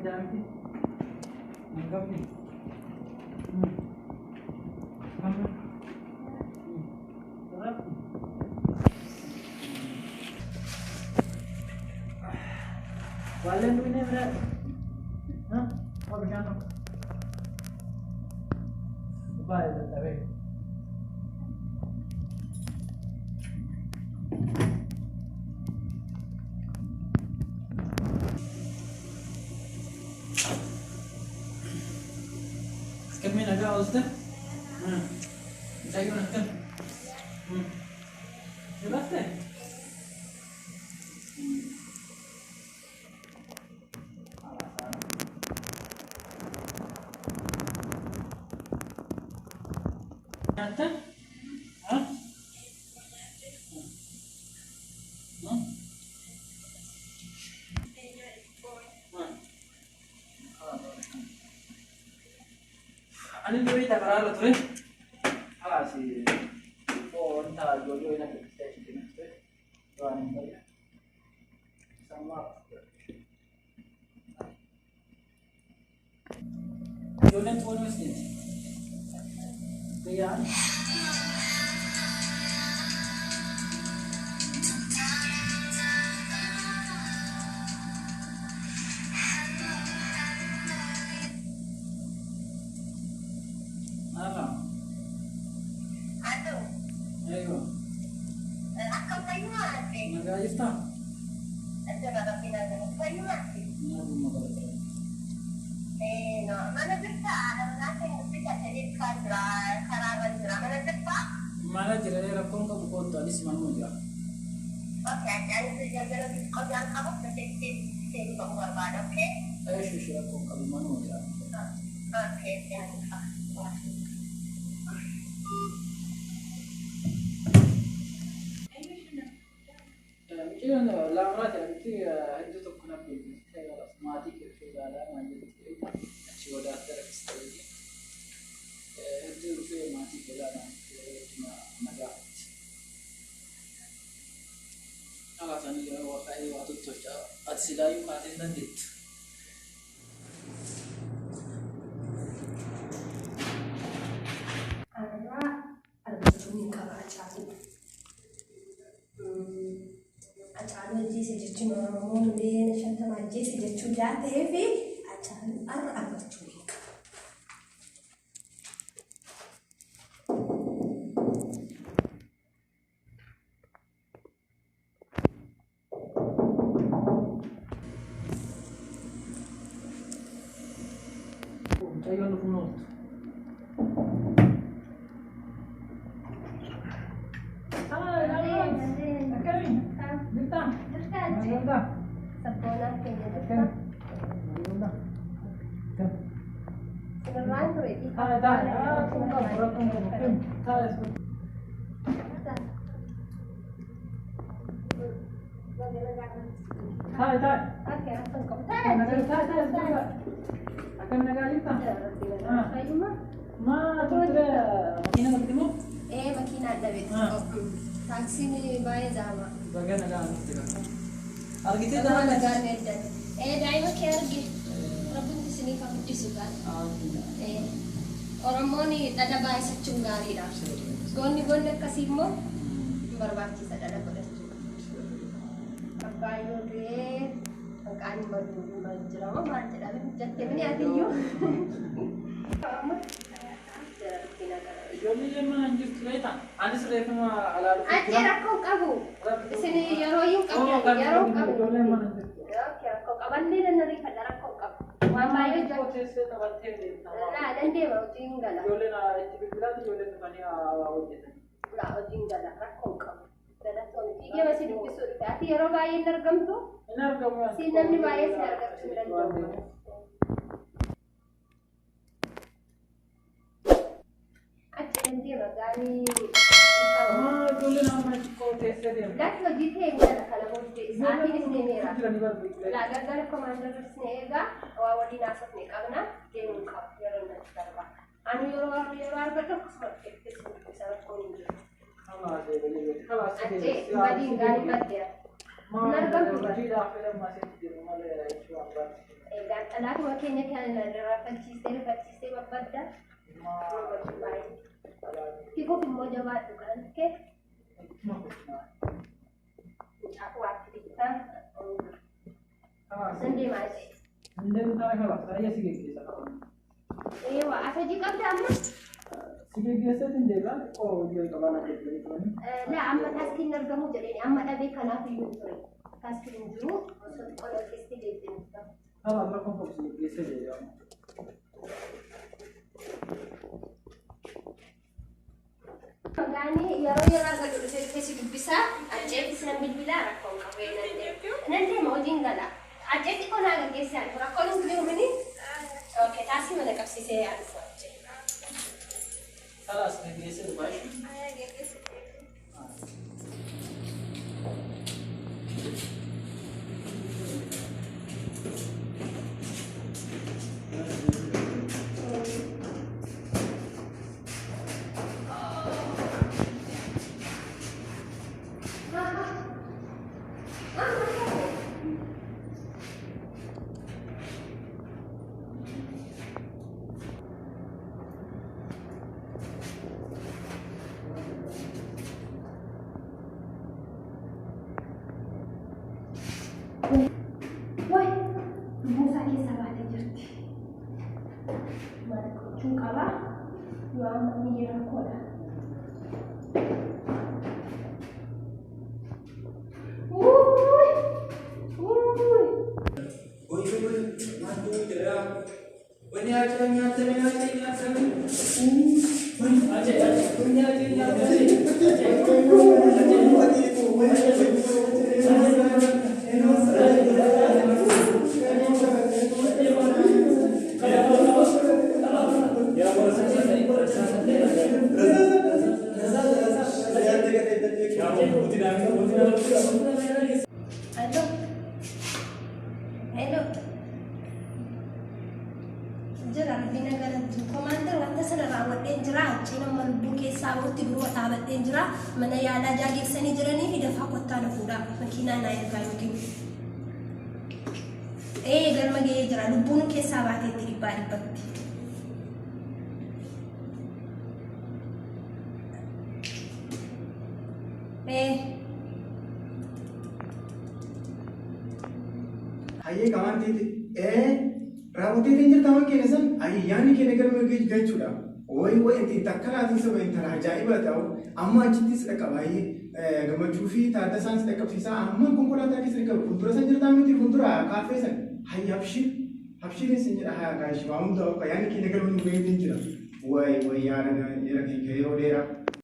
jangan anggap nih. Terap. Balen ini berat. Hah? Apa begini? Bye, tapi. كم من أجا قصده؟ جاي من كم؟ شبابته؟ حتى؟ ها؟ أنا اللي أريد أقرأ له ترى خلاص فون تاع جوجو هنا في الستيشن كده راني كده سماه جولن فون مسكين كيان أيوة. أكم طيواتي. ما يفتح. أنت بقى في نادي طيواتي. ما بقدر. إيه نعم أنا بفتح أنا مناسب بفتح تريد كاسرة خراب الجرا أنا بفتح. ما لا جرى ركون كبكون تاني اسمه موجا. أوكي يعني سجل في قدام خبط تسيب بمر بعد أوكي. إيش وش ركون كلمان موجا. أوكي يعني كذا لا مرات يعني هدوء تكون في الحياة الأسماتي كيف لا ما يجي شو ده ترى استوي هدوء في ما تيجي لا ما جاء خلاص أنا وقعي وقت توجه أتسلاي ما تندت أنا أربعين كبار أجعل جيسي جتشون ورمون بين شنطة جيسي جتشون جاته في أجعل أربعة جتشونك أيوة نفنوت akan nagalita. Ma tutre makina nagtimo? makina David. Taxi ni baya jama. Bagan nagalita sila. Argite Dama da naganeddan. Daima kergi. Rabun di sini kamu disukan. Oromoni dada baya secunggari dah. Goni kasimo berbakti dada pada kayu deh. Kan baru berjalan macam dah. Jadi ni ada you. Kamu Jolly lemah anjir kelihatan. Anda sudah cuma ala. Anjir aku kabu. Sini yaroyum kabu. Yaroyum kabu. Jolly lemah anjir. Okay, aku kaban ni dan nari pada aku kabu. Mama yo Kau cese tak berhenti di sana. Nah, dan dia mau tinggal. Jolly na itu bila tu Jolly tu kani awal je. Lah, tinggal aku kabu. Dan aku ni dia masih di pisau. Tapi yaro bayi nergam tu. Nergam. Sini ni bayi nergam sembilan jam. Nanti magani Jolly na macam kau cese dia. dak lo jithe ngala kala bolte saati ni mera la gargar commander snega wa wadi nasat ne kagna game kha yaro na tarwa anu yaro arbato kusmat kette sara koni Khalas je. acce badi ngani madya Nargamtu bara. Hojii dhaabbii lammaasitti jiru malee jechuu abbaan. Egaa dhalaatuma keenya kana rafachiistee babbadda. Kikuuf immoo jabaadhu kan kee. Mucaafuu waatti bittaa. Sandee maali? Sandeen kana qaba. Saayyaa si geggeessa qaba. Eewa asa jiqabda amma? Si geggeessa dindeegaa oo hojii qabana jechuudha turani. La amma taaskiin argamu jedheni amma dhabee kanaaf iyyuu ture. Taaskiin jiru osoo qola keessatti deebi'u. Kalau apa komposisi biasa je ya. Magani yeroo akka dhufeessi dubbisaa ajjeetti sinan bilbilaa rakkoon qabee nanti mau jingala ajjeetti qonaa gaggeessaa rakkoon hin jiru mini okay taasii mana qabsiisee yaadu ajjee. Kalau sebagai biasa baik. Woi, busa kisah ada jadi. Mereka cungkala, yang mengira kola. Hello. Jira bina garanti komander wanta sana raawwadheen jira achiin amma lubbuu keessaa wurti biroo taabadheen jira mana yaalaa jaageessanii jiranii fi dafaa kottaa dhufuudha makiinaa naa ergaa yookiin galma ga'ee jira lubbuun keessaa baateetti dhibbaa dhibbatti. Aye kawan titi, ramuti tinjir taman kene san, aye yani kene gar me gaj chuda. Oi enti takkara tin sab enti ajaiba tau, amma achitti sedaka baye gamachuu fi taata san sedaka fisa amma konkolaataa keessa sedaka fuuldura san jirta miti fuuldura kaafee san hayya habshiin sin jedha haa gaashi waa hunda yani kene gar me gaj tinjira. Wai yaara yeroo dheeraa